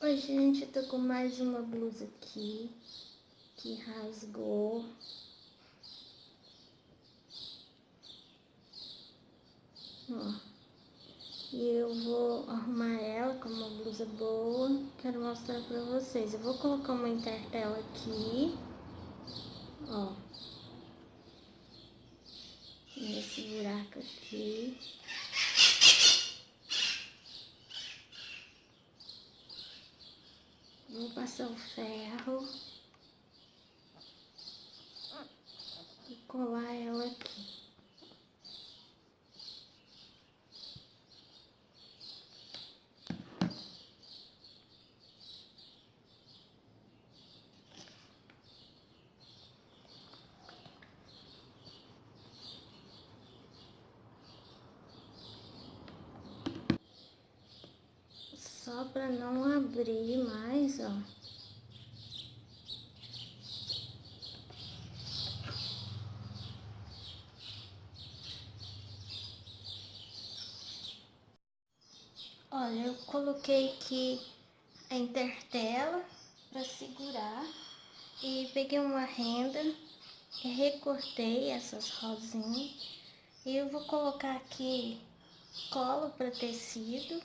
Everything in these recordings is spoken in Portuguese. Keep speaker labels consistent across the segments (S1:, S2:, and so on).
S1: Oi, gente, eu tô com mais uma blusa aqui que rasgou. Ó, e eu vou arrumar ela com uma blusa boa. Quero mostrar pra vocês. Eu vou colocar uma entertela aqui, ó, nesse buraco aqui. Vou passar o ferro e colar ela aqui. Só pra não abrir mais, ó. Olha, eu coloquei aqui a entertela para segurar e peguei uma renda e recortei essas rosinhas e eu vou colocar aqui cola para tecido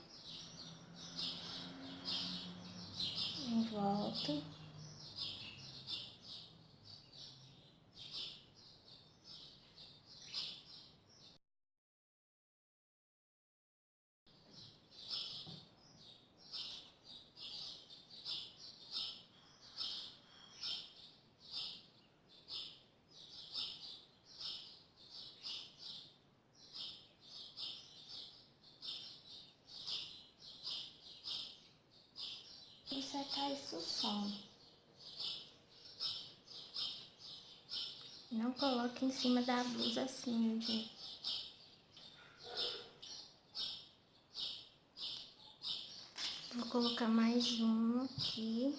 S1: em volta. E secar isso só. Não coloque em cima da blusa assim, gente. Vou colocar mais um aqui.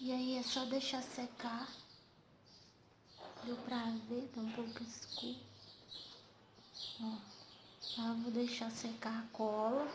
S1: E aí é só deixar secar. Deu pra ver, tá um pouco escuro. Ó, tá, vou deixar secar a cola.